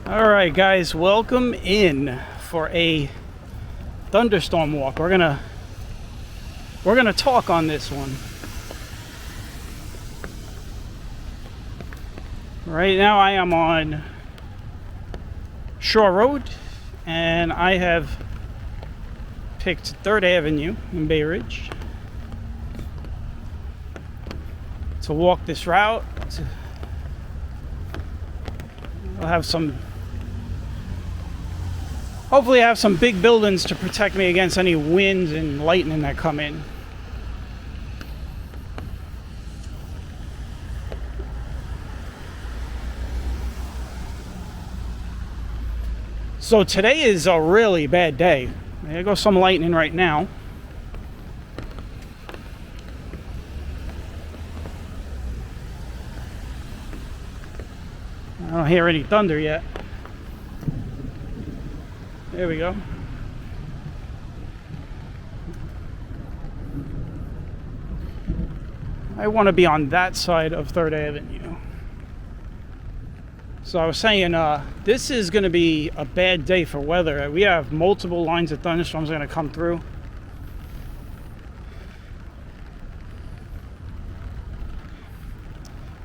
All right, guys, welcome in for a thunderstorm walk. We're gonna talk on this one. Right now, I am on Shore Road, and I have picked 3rd Avenue in Bay Ridge to walk this route. I'll have hopefully I have some big buildings to protect me against any winds and lightning that come in. So today is a really bad day. There goes some lightning right now. I don't hear any thunder yet. There we go. I want to be on that side of 3rd Avenue. So I was saying, this is going to be a bad day for weather. We have multiple lines of thunderstorms going to come through.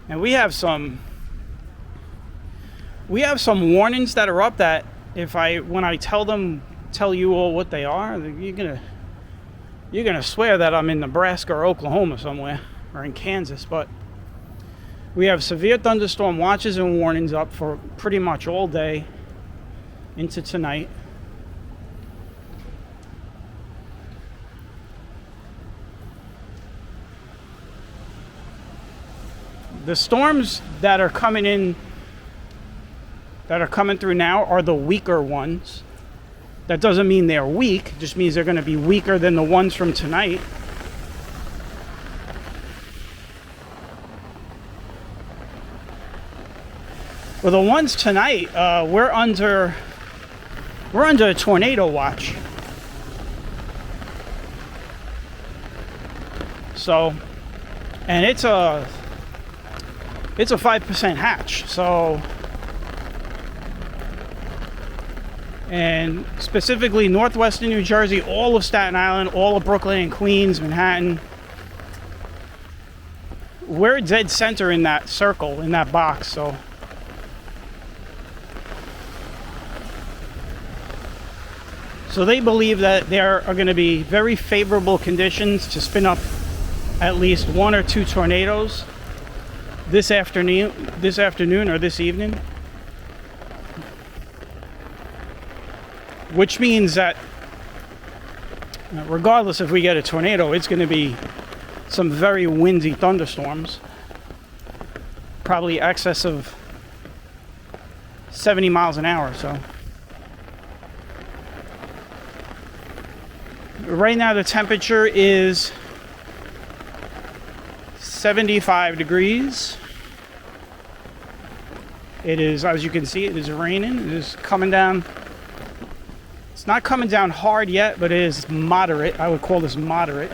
And we have some warnings that are up that when I tell you all what they are, you're gonna swear that I'm in Nebraska or Oklahoma somewhere, or in Kansas. But we have severe thunderstorm watches and warnings up for pretty much all day into tonight. The storms that are coming through now are the weaker ones. That doesn't mean they're weak, it just means they're going to be weaker than the ones from tonight. Well, the ones tonight, we're under a tornado watch. So, and it's a 5% hatch. So, and specifically northwestern New Jersey, all of Staten Island, all of Brooklyn and Queens, Manhattan. We're dead center in that circle, in that box. So they believe that there are going to be very favorable conditions to spin up at least 1 or 2 tornadoes this afternoon or this evening. Which means that regardless if we get a tornado, it's going to be some very windy thunderstorms. Probably excess of 70 miles an hour. So right now the temperature is 75 degrees. It is, as you can see, it is raining. It is coming down. It's not coming down hard yet, but it is moderate. I would call this moderate.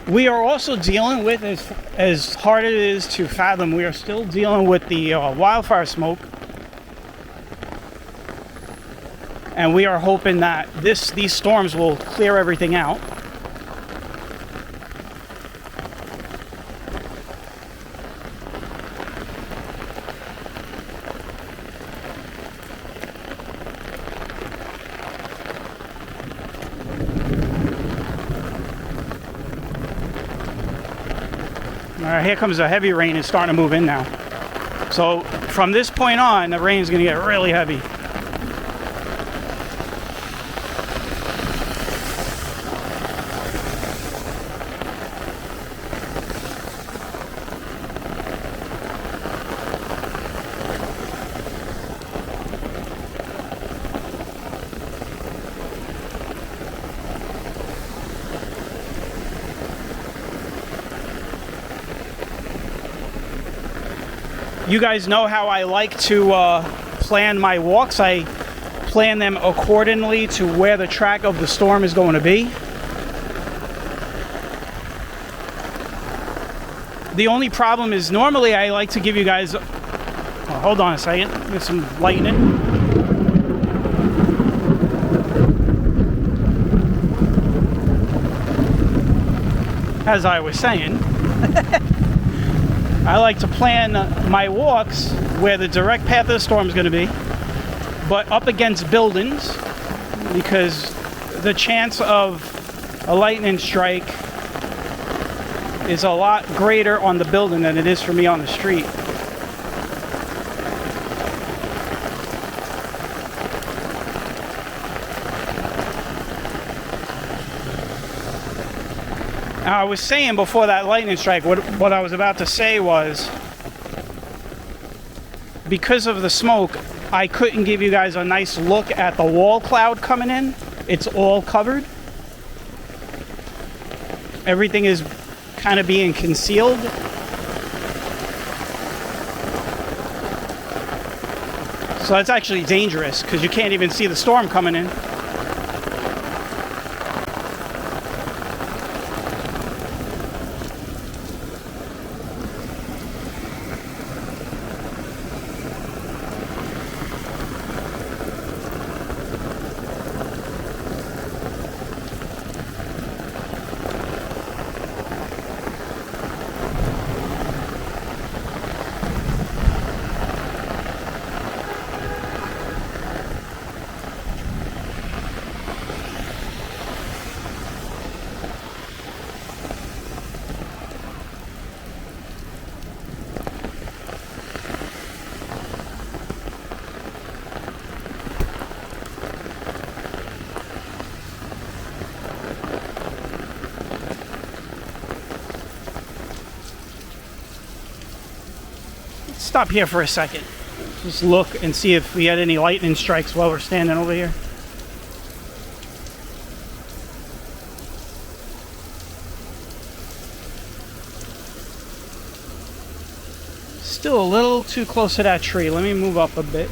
We are also dealing with, as hard as it is to fathom, we are still dealing with the wildfire smoke. And we are hoping that these storms will clear everything out. Here comes a heavy rain. It's starting to move in now. So from this point on, the rain is going to get really heavy. You guys know how I like to plan my walks. I plan them accordingly to where the track of the storm is going to be. The only problem is normally I like to give you guys... Oh, hold on a second. Get some lightning. As I was saying, I like to plan my walks where the direct path of the storm is going to be, but up against buildings, because the chance of a lightning strike is a lot greater on the building than it is for me on the street. Now, I was saying before that lightning strike, what I was about to say was, because of the smoke, I couldn't give you guys a nice look at the wall cloud coming in. It's all covered. Everything is kind of being concealed. So that's actually dangerous because you can't even see the storm coming in. Stop here for a second. Just look and see if we had any lightning strikes while we're standing over here. Still a little too close to that tree. Let me move up a bit.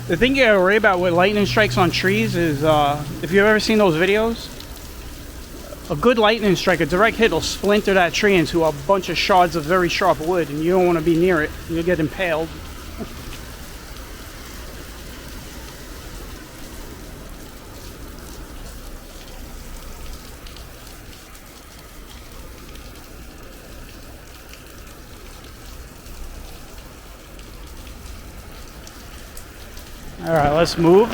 The thing you gotta worry about with lightning strikes on trees is, if you've ever seen those videos, a good lightning strike, a direct hit will splinter that tree into a bunch of shards of very sharp wood, and you don't want to be near it. You'll get impaled. All right, let's move.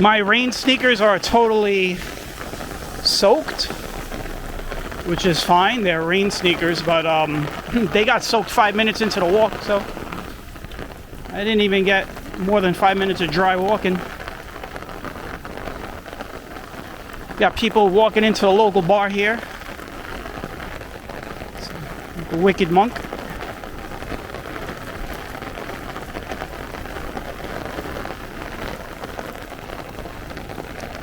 My rain sneakers are totally soaked, which is fine. They're rain sneakers, but they got soaked 5 minutes into the walk, so I didn't even get more than 5 minutes of dry walking. Got people walking into the local bar here. The Wicked Monk.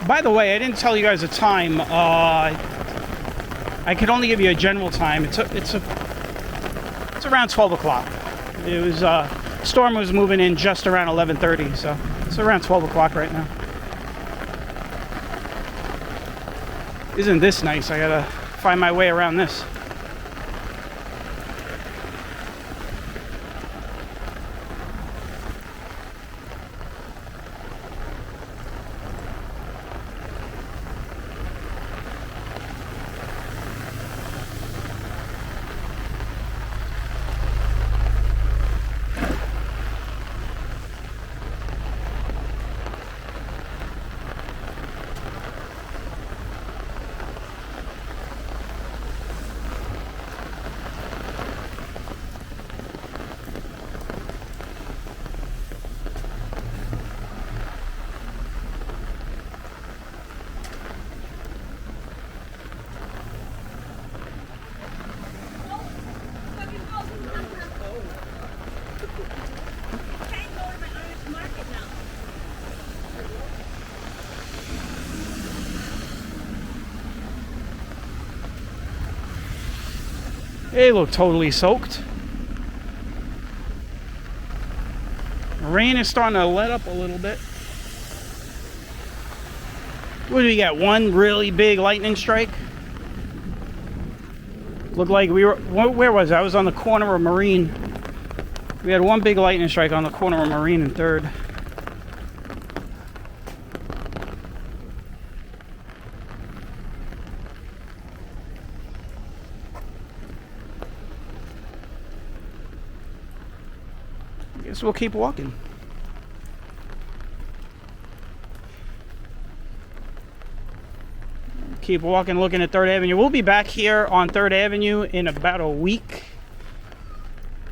By the way, I didn't tell you guys a time. I could only give you a general time. It's around 12 o'clock. It was storm was moving in just around 11:30, so it's around 12 o'clock right now. Isn't this nice? I gotta find my way around this. They look totally soaked. The rain is starting to let up a little bit. What do we got? One really big lightning strike? Looked like we were... Where was I? I was on the corner of Marine. We had one big lightning strike on the corner of Marine and 3rd. Guess we'll keep walking. Keep walking, looking at 3rd Avenue. We'll be back here on 3rd Avenue in about a week.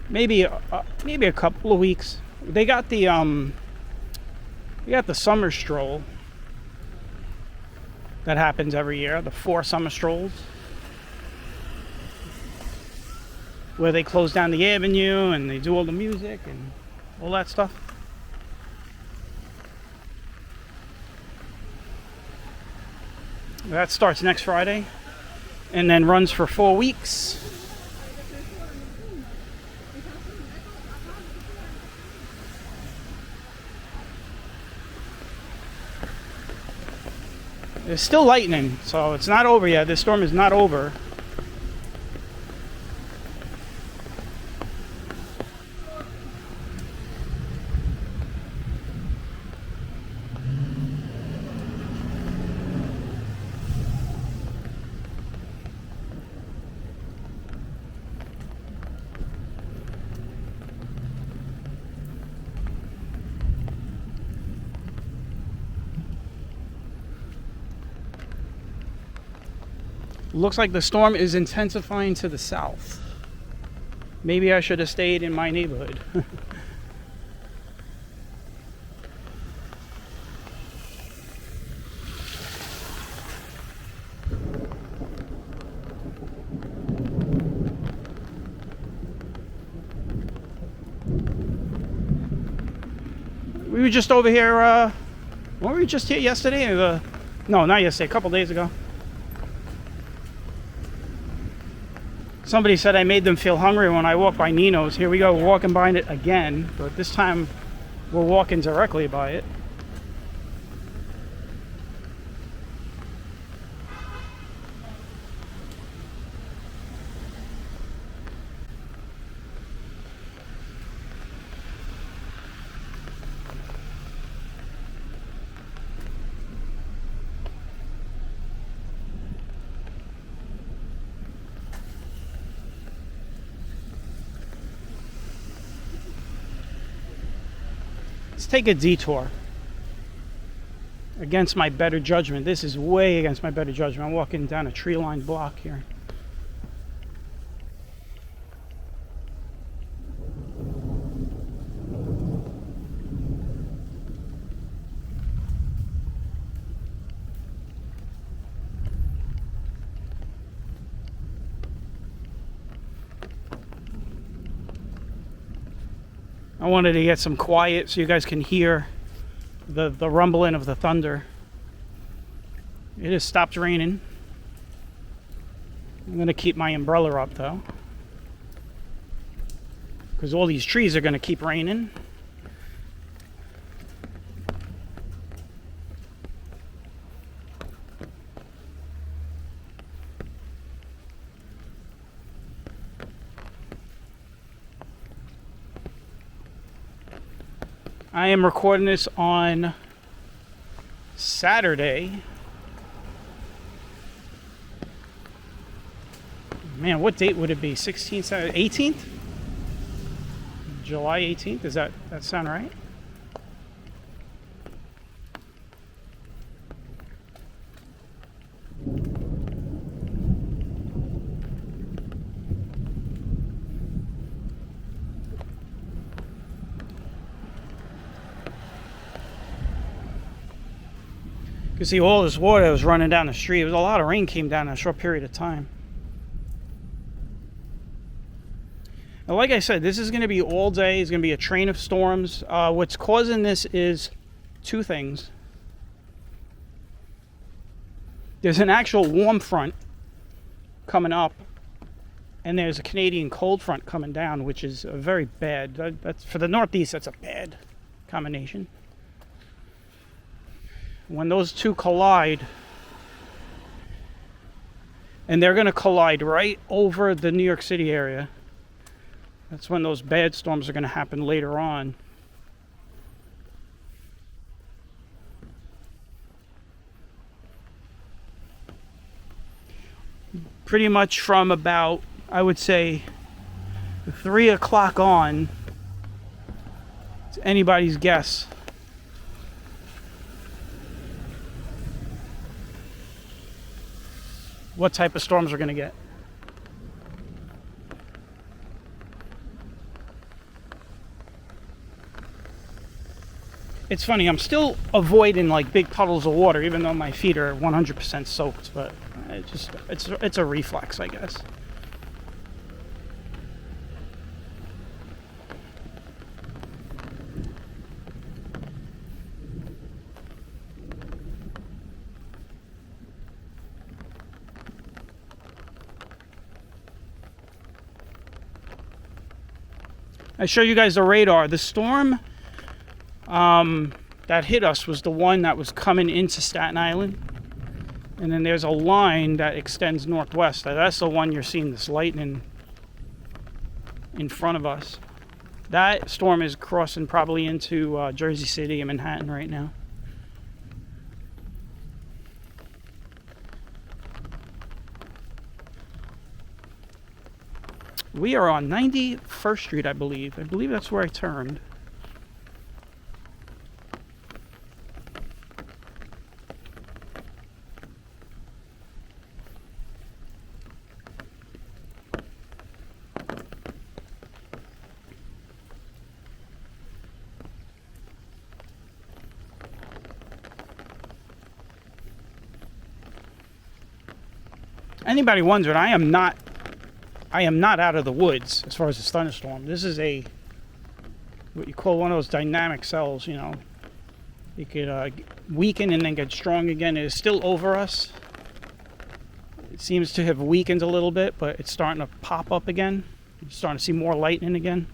Maybe a couple of weeks. They got the summer stroll that happens every year, the 4 summer strolls, where they close down the avenue and they do all the music and all that stuff. That starts next Friday and then runs for 4 weeks. There's still lightning, so it's not over yet. This storm is not over. Looks like the storm is intensifying to the south. Maybe I should have stayed in my neighborhood. We were just over here, weren't we just here yesterday? No, not yesterday, a couple days ago. Somebody said I made them feel hungry when I walked by Nino's. Here we go, we're walking by it again, but this time we're walking directly by it. Let's take a detour. Against my better judgment. This is way against my better judgment. I'm walking down a tree-lined block here. I wanted to get some quiet so you guys can hear the rumbling of the thunder. It has stopped raining. I'm going to keep my umbrella up though, because all these trees are going to keep raining. I am recording this on Saturday. Man, what date would it be? 16th, 18th? July 18th? Does that sound right? You see all this water that was running down the street. It was a lot of rain came down in a short period of time. Now, like I said, this is going to be all day. It's going to be a train of storms. What's causing this is two things. There's an actual warm front coming up and there's a Canadian cold front coming down, which is very bad. That's for the Northeast. That's a bad combination. When those two collide, and they're going to collide right over the New York City area, that's when those bad storms are going to happen later on. Pretty much from about, I would say, 3 o'clock on, it's anybody's guess. What type of storms we're going to get. It's funny, I'm still avoiding like big puddles of water, even though my feet are 100% soaked, but it's a reflex, I guess. I show you guys the radar. The storm that hit us was the one that was coming into Staten Island. And then there's a line that extends northwest. That's the one you're seeing this lightning in front of us. That storm is crossing probably into Jersey City and Manhattan right now. We are on 91st Street, I believe. I believe that's where I turned. Anybody wondering, I am not out of the woods as far as this thunderstorm. This is what you call one of those dynamic cells, you know. You could weaken and then get strong again. It is still over us. It seems to have weakened a little bit, but it's starting to pop up again. You're starting to see more lightning again.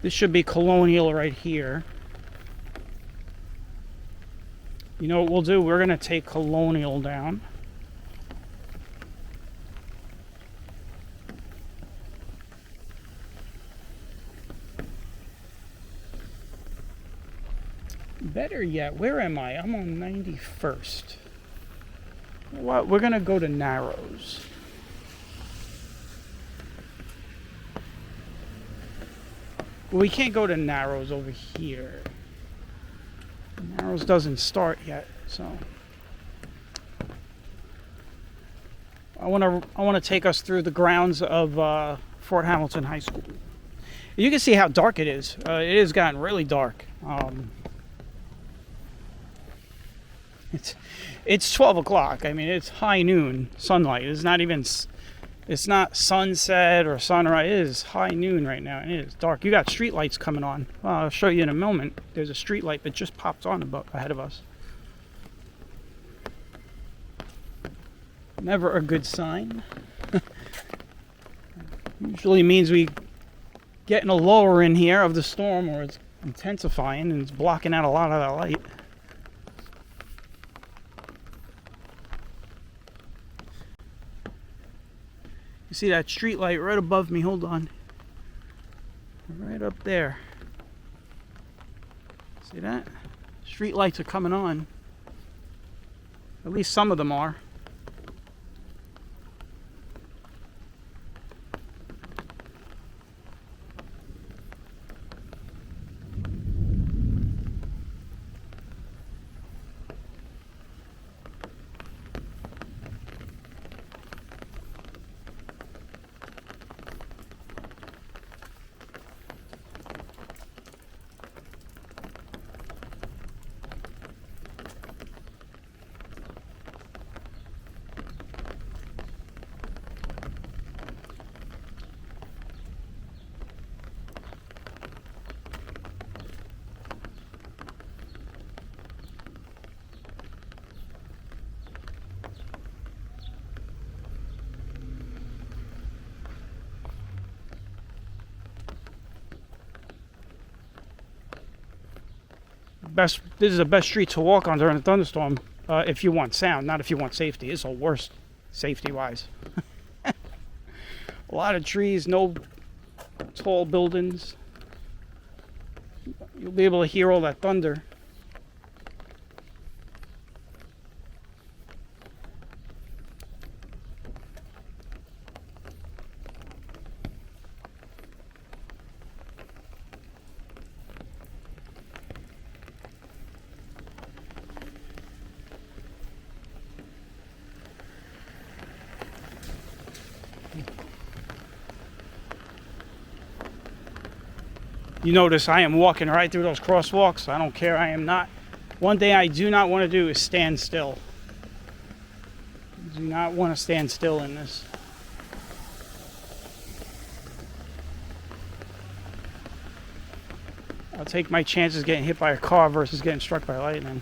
This should be Colonial right here. You know what we'll do? We're going to take Colonial down. Better yet, where am I? I'm on 91st. What? We're going to go to Narrows. Well, we can't go to Narrows over here. Narrows doesn't start yet, so I want to take us through the grounds of Fort Hamilton High School. You can see how dark it is. It has gotten really dark. It's 12 o'clock. I mean, it's high noon sunlight. It's not sunset or sunrise. It is high noon right now, and it is dark. You got street lights coming on. Well, I'll show you in a moment. There's a street light that just popped on ahead of us. Never a good sign. Usually means we getting a lower in here of the storm, or it's intensifying and it's blocking out a lot of that light. You see that street light right above me? Hold on. Right up there. See that? Street lights are coming on. At least some of them are. This is the best street to walk on during a thunderstorm. If you want sound, not if you want safety. It's the worst safety-wise. A lot of trees, no tall buildings. You'll be able to hear all that thunder. You notice I am walking right through those crosswalks. I don't care. I am not. One thing I do not want to do is stand still. Do not want to stand still in this. I'll take my chances getting hit by a car versus getting struck by lightning.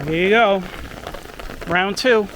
Here you go. Round 2.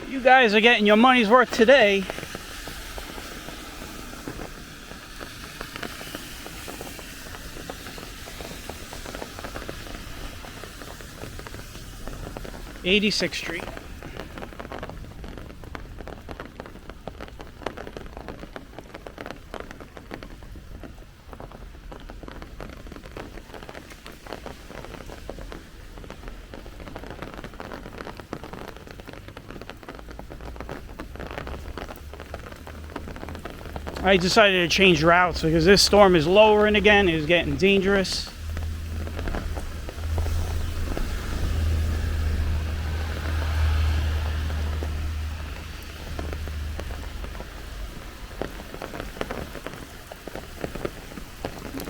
You guys are getting your money's worth today. '86th Street. I decided to change routes because this storm is lowering again. It's getting dangerous.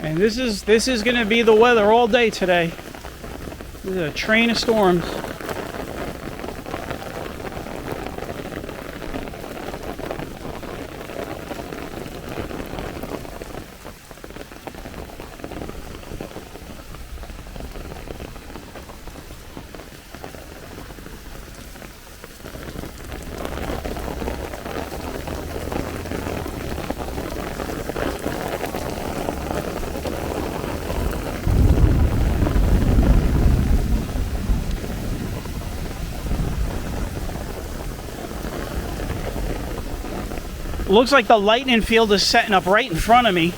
And this is going to be the weather all day today. This is a train of storms. Looks like the lightning field is setting up right in front of me.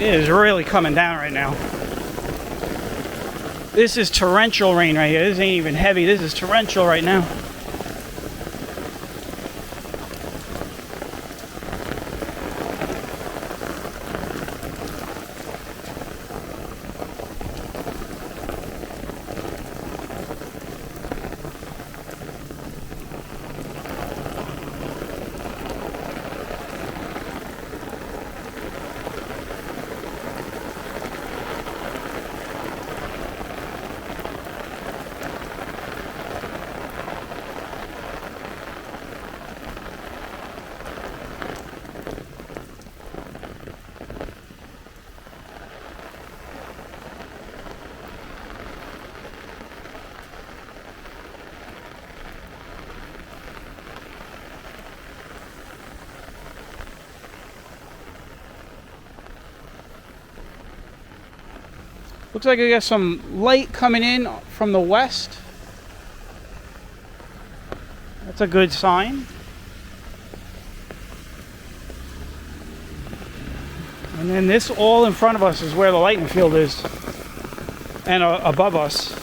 It is really coming down right now. This is torrential rain right here. This ain't even heavy. This is torrential right now. Looks like I got some light coming in from the west. That's a good sign. And then this all in front of us is where the lightning field is. And above us.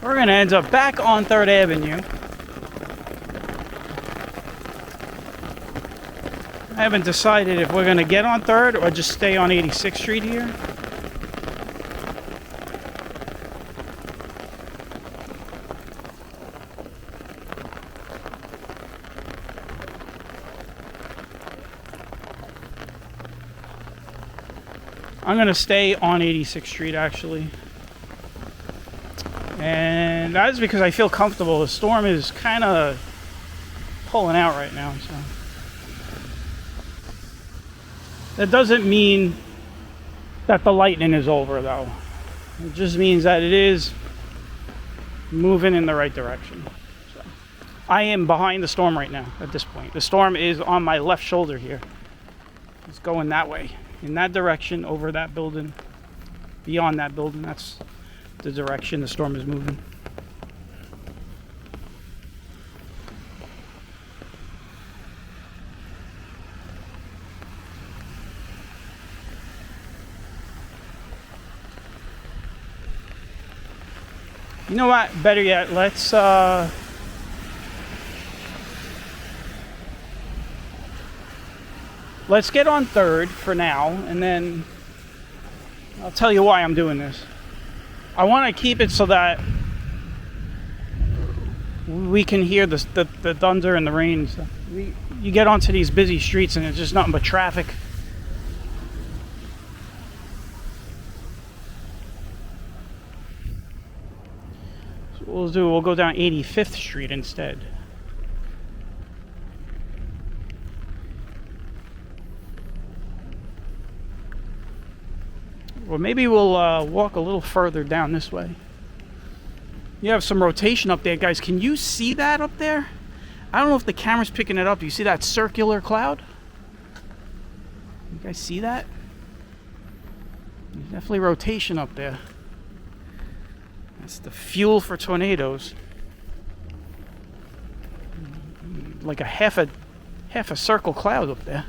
We're going to end up back on 3rd Avenue. I haven't decided if we're going to get on 3rd or just stay on 86th Street here. I'm going to stay on 86th Street actually. And that's because I feel comfortable. The storm is kind of pulling out right now. So that doesn't mean that the lightning is over, though. It just means that it is moving in the right direction. So I am behind the storm right now at this point. The storm is on my left shoulder here. It's going that way, in that direction, over that building, beyond that building. That's the direction the storm is moving. You know what? Better yet, let's get on 3rd for now, and then I'll tell you why I'm doing this. I want to keep it so that we can hear the thunder and the rain. So you get onto these busy streets and it's just nothing but traffic. So what we'll go down 85th Street instead. Or maybe we'll walk a little further down this way. You have some rotation up there, guys. Can you see that up there? I don't know if the camera's picking it up. Do you see that circular cloud? You guys see that? There's definitely rotation up there. That's the fuel for tornadoes. Like a half a circle cloud up there.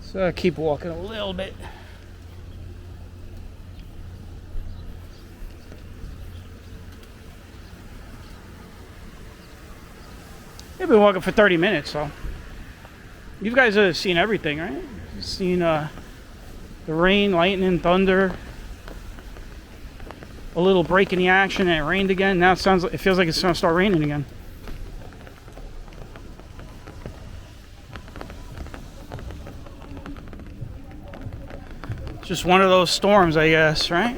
So keep walking a little bit. We've been walking for 30 minutes, so you guys have seen everything, right? You've seen the rain, lightning, thunder, a little break in the action, and it rained again. Now it feels like it's going to start raining again. Just one of those storms, I guess, right?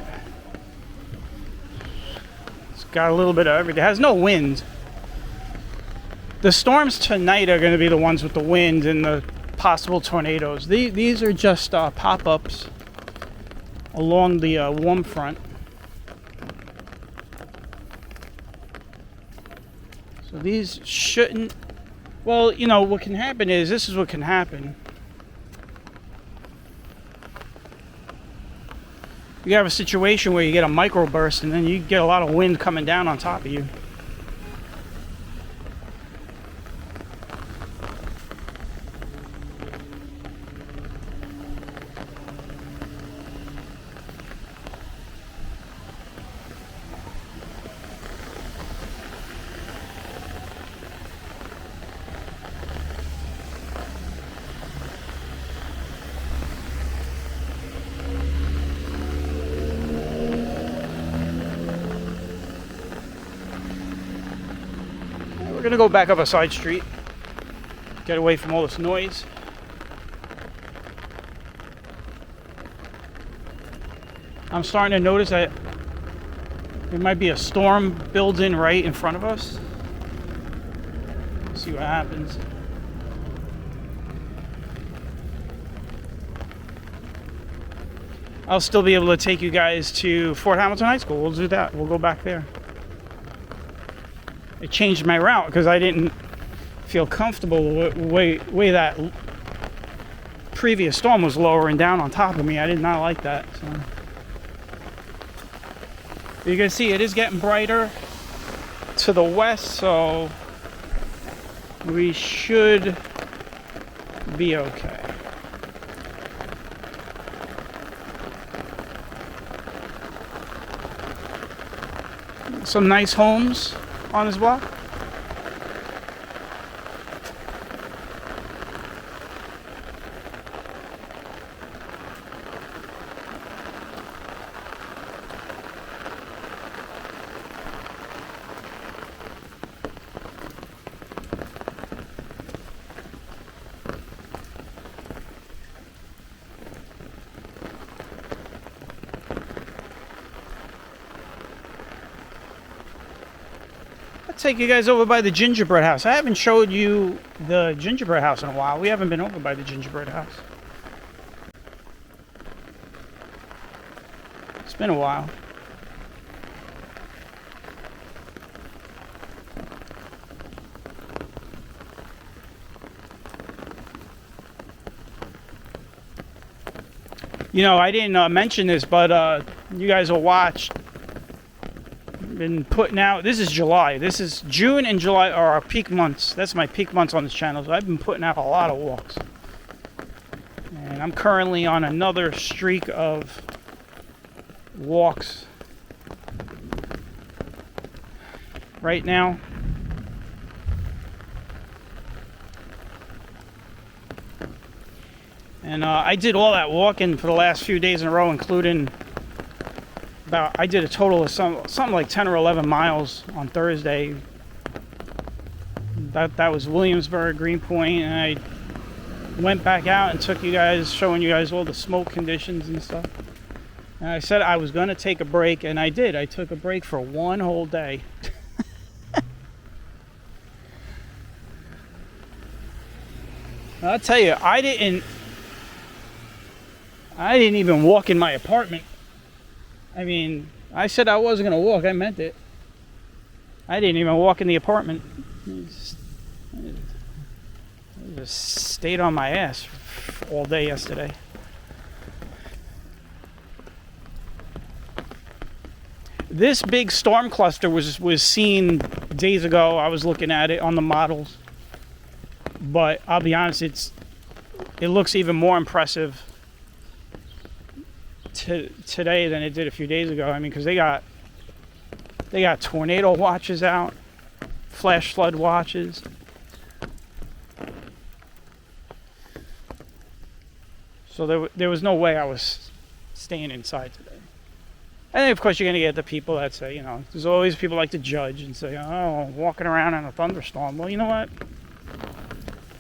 It's got a little bit of everything. It has no wind. The storms tonight are going to be the ones with the wind and the possible tornadoes. These are just pop-ups along the warm front. So these shouldn't Well, you know, what can happen is, this is what can happen. You have a situation where you get a microburst and then you get a lot of wind coming down on top of you. We're gonna go back up a side street, get away from all this noise. I'm starting to notice that there might be a storm building right in front of us. See what happens. I'll still be able to take you guys to Fort Hamilton High School. We'll do that. We'll go back there. I changed my route because I didn't feel comfortable with the way that previous storm was lowering down on top of me. I did not like that. So. You can see it is getting brighter to the west, so we should be okay. Some nice homes on this block. Take you guys over by the Gingerbread house. I haven't showed you the Gingerbread house in a while. We haven't been over by the Gingerbread house. It's been a while. You know, I didn't mention this, but you guys will watch. Been putting out, this is July, this is June and July are our peak months. That's my peak months on this channel, so I've been putting out a lot of walks, and I'm currently on another streak of walks right now. And I did all that walking for the last few days in a row, including I did a total of something like 10 or 11 miles on Thursday. That was Williamsburg, Greenpoint, and I went back out and took you guys, showing you guys all the smoke conditions and stuff. And I said I was going to take a break, and I did. I took a break for one whole day. I'll tell you, I didn't even walk in my apartment. I mean, I said I wasn't going to walk. I meant it. I didn't even walk in the apartment. I just stayed on my ass all day yesterday. This big storm cluster was seen days ago. I was looking at it on the models. But I'll be honest, it looks even more impressive today than it did a few days ago. I mean, because they got tornado watches out, flash flood watches. So there was no way I was staying inside today. And then, of course, you're going to get the people that say, you know, there's always people like to judge and say, oh, walking around in a thunderstorm. Well, you know what?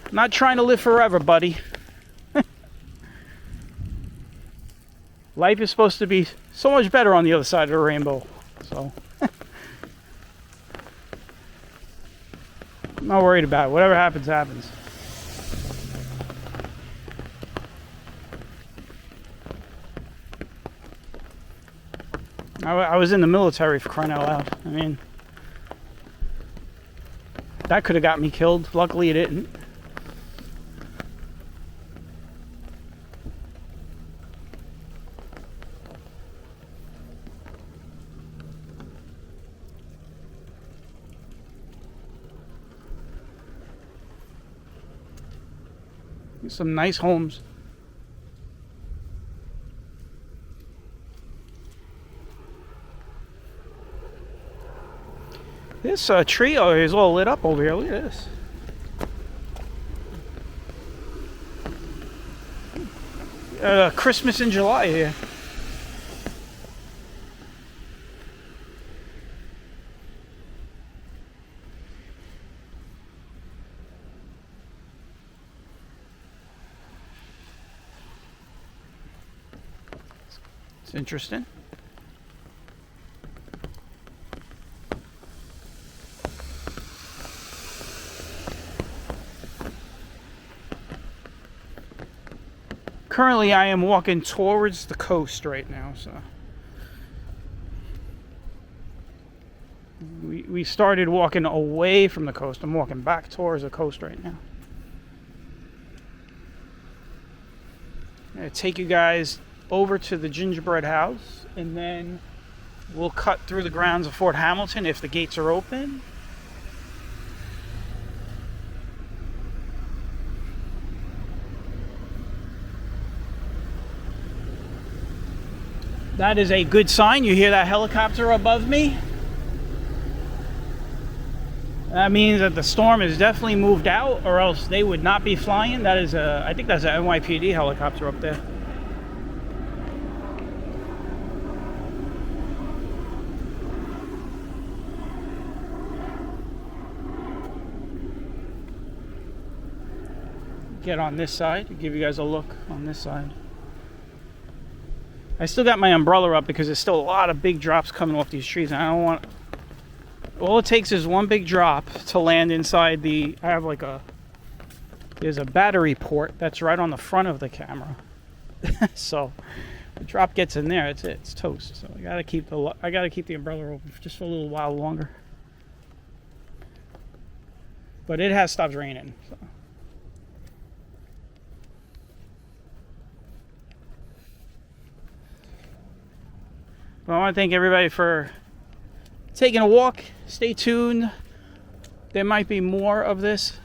I'm not trying to live forever, buddy. Life is supposed to be so much better on the other side of the rainbow. So, I'm not worried about it. Whatever happens, happens. I was in the military, for crying out loud. I mean, That could have got me killed. Luckily it didn't. Some nice homes. This tree is all lit up over here. Look at this. Christmas in July here. It's interesting. Currently, I am walking towards the coast right now, so we started walking away from the coast. I'm walking back towards the coast right now. I'm gonna take you guys over to the Gingerbread house, and then we'll cut through the grounds of Fort Hamilton if the gates are open. That is a good sign. You hear that helicopter above me? That means that the storm has definitely moved out, or else they would not be flying. That is I think that's an NYPD helicopter up there. Get on this side, give you guys a look on this side. I still got my umbrella up because there's still a lot of big drops coming off these trees, and I don't want... All it takes is one big drop to land inside the... I have like there's a battery port that's right on the front of the camera. So the drop gets in there, it's it. It's toast. So I gotta keep the umbrella open just for a little while longer. But it has stopped raining. So. Well, I want to thank everybody for taking a walk. Stay tuned. There might be more of this.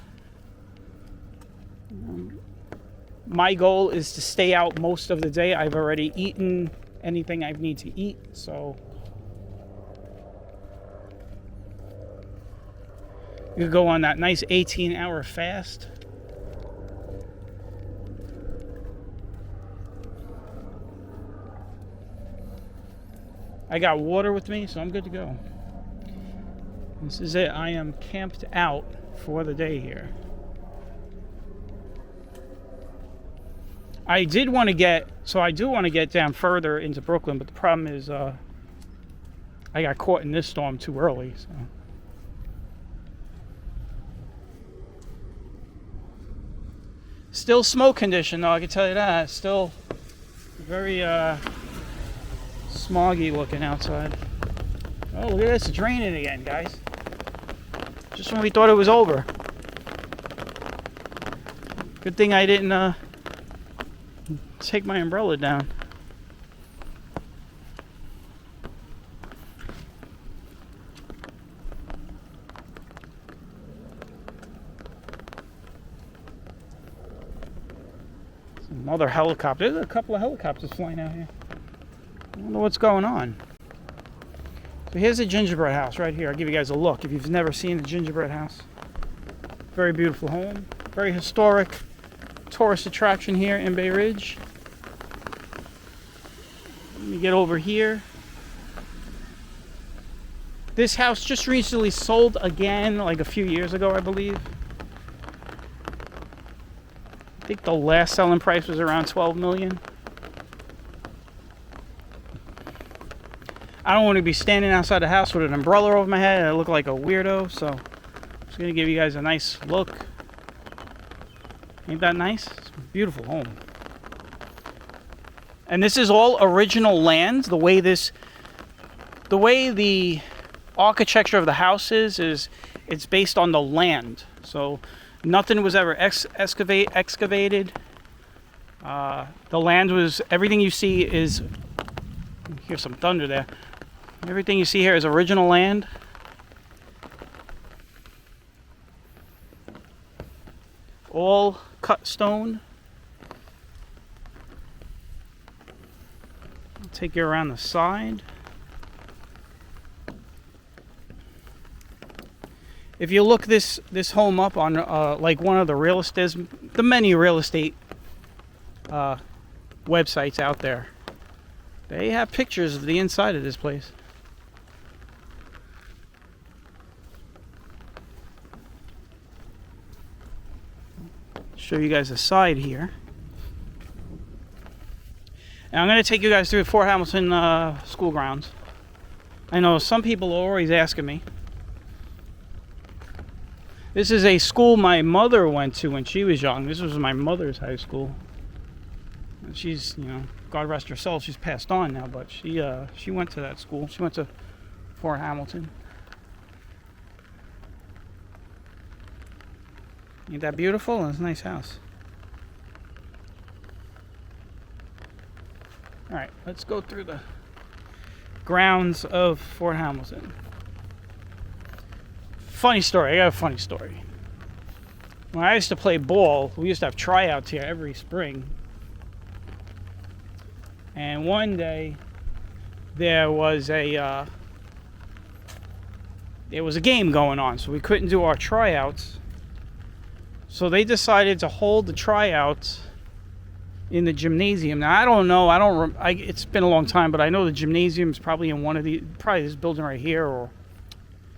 My goal is to stay out most of the day. I've already eaten anything I need to eat, so you could go on that nice 18-hour fast. I got water with me, so I'm good to go. This is it. I am camped out for the day here. I do want to get down further into Brooklyn, but the problem is I got caught in this storm too early. So. Still smoke condition, though, I can tell you that. Still very smoggy looking outside. Oh, look at this, it's raining again, guys. Just when we thought it was over. Good thing I didn't take my umbrella down. Another helicopter. There's a couple of helicopters flying out here. I don't know what's going on. So here's the Gingerbread house right here. I'll give you guys a look if you've never seen the Gingerbread house. Very beautiful home. Very historic tourist attraction here in Bay Ridge. Let me get over here. This house just recently sold again, like a few years ago, I believe. I think the last selling price was around $12 million. I don't want to be standing outside the house with an umbrella over my head. I look like a weirdo, so I'm just going to give you guys a nice look. Ain't that nice? It's a beautiful home. And this is all original land. The way the architecture of the house is it's based on the land. So nothing was ever excavated. The land was, everything you see is, here's some thunder there. Everything you see here is original land. All cut stone. I'll take you around the side. If you look this home up on like one of the real estate, the many real estate websites out there, they have pictures of the inside of this place. Show you guys the side here. And I'm going to take you guys through Fort Hamilton school grounds. I know some people are always asking me. This is a school my mother went to when she was young. This was my mother's high school. And she's, you know, God rest her soul, she's passed on now, but she went to that school. She went to Fort Hamilton. Ain't that beautiful? It's a nice house. Alright, let's go through the grounds of Fort Hamilton. Funny story, I got a funny story. When I used to play ball, we used to have tryouts here every spring. And one day, there was a game going on, so we couldn't do our tryouts. So they decided to hold the tryouts in the gymnasium. Now I don't know. It's been a long time, but I know the gymnasium is probably in one of probably this building right here, or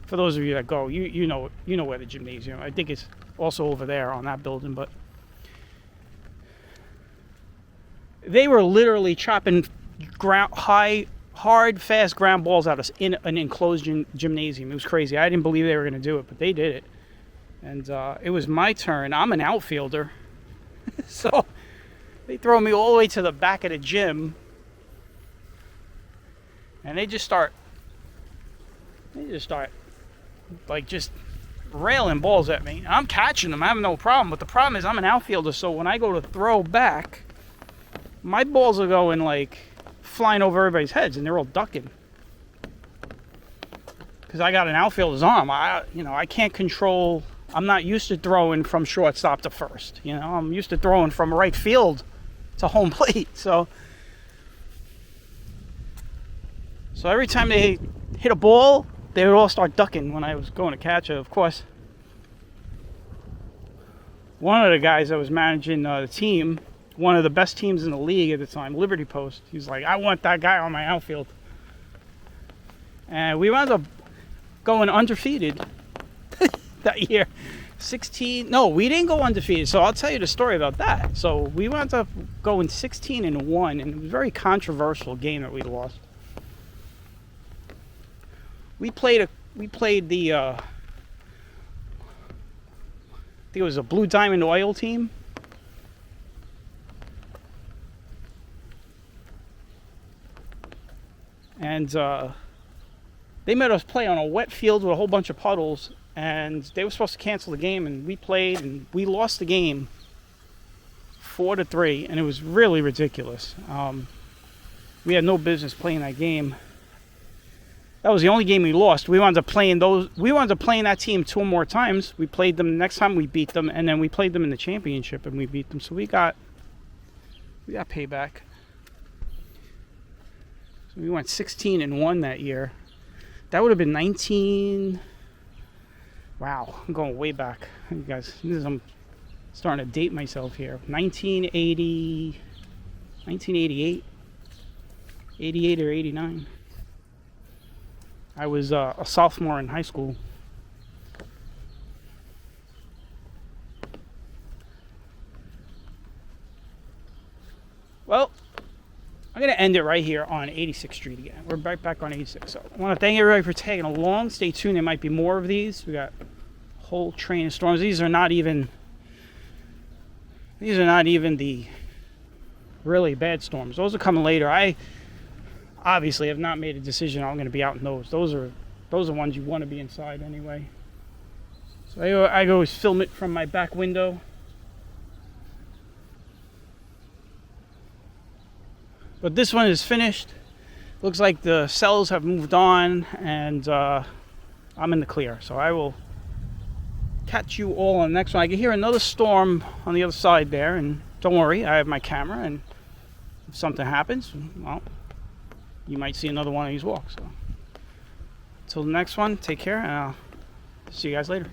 for those of you that go, you know where the gymnasium. I think it's also over there on that building, but they were literally chopping hard, fast ground balls out of in an enclosed gymnasium. It was crazy. I didn't believe they were going to do it, but they did it. And it was my turn. I'm an outfielder. So they throw me all the way to the back of the gym. And they just start like just railing balls at me. I'm catching them. I have no problem. But the problem is I'm an outfielder. So when I go to throw back, my balls are going like flying over everybody's heads, and they're all ducking. Because I got an outfielder's arm. I can't control. I'm not used to throwing from shortstop to first. I'm used to throwing from right field to home plate. So every time they hit a ball, they would all start ducking when I was going to catch it. Of course, one of the guys that was managing the team, one of the best teams in the league at the time, Liberty Post, he's like, I want that guy on my outfield. And we wound up going undefeated that year. We didn't go undefeated, so I'll tell you the story about that. So we wound up going 16-1, and it was a very controversial game that we lost. We played the I think it was a Blue Diamond Oil team. And they made us play on a wet field with a whole bunch of puddles, and they were supposed to cancel the game, and we played, and we lost the game 4-3, and it was really ridiculous. We had no business playing that game. That was the only game we lost. We wound up playing that team 2 more times. We played them the next time, we beat them, and then we played them in the championship, and we beat them. So we got payback. So we went 16-1 that year. That would have been 19. Wow, I'm going way back, you guys. I'm starting to date myself here. 1988, 88 or 89. I was a sophomore in high school. Well, I'm going to end it right here on 86th Street again. We're right back on 86. So I want to thank everybody for tagging along. Stay tuned. There might be more of these. We got a whole train of storms. These are not even the really bad storms. Those are coming later. I obviously have not made a decision I'm going to be out in those. Those are ones you want to be inside anyway. So I always film it from my back window. But this one is finished. Looks like the cells have moved on, and I'm in the clear. So I will catch you all on the next one. I can hear another storm on the other side there, and don't worry, I have my camera, and if something happens, well, you might see another one of these walks. So until the next one, take care, and I'll see you guys later.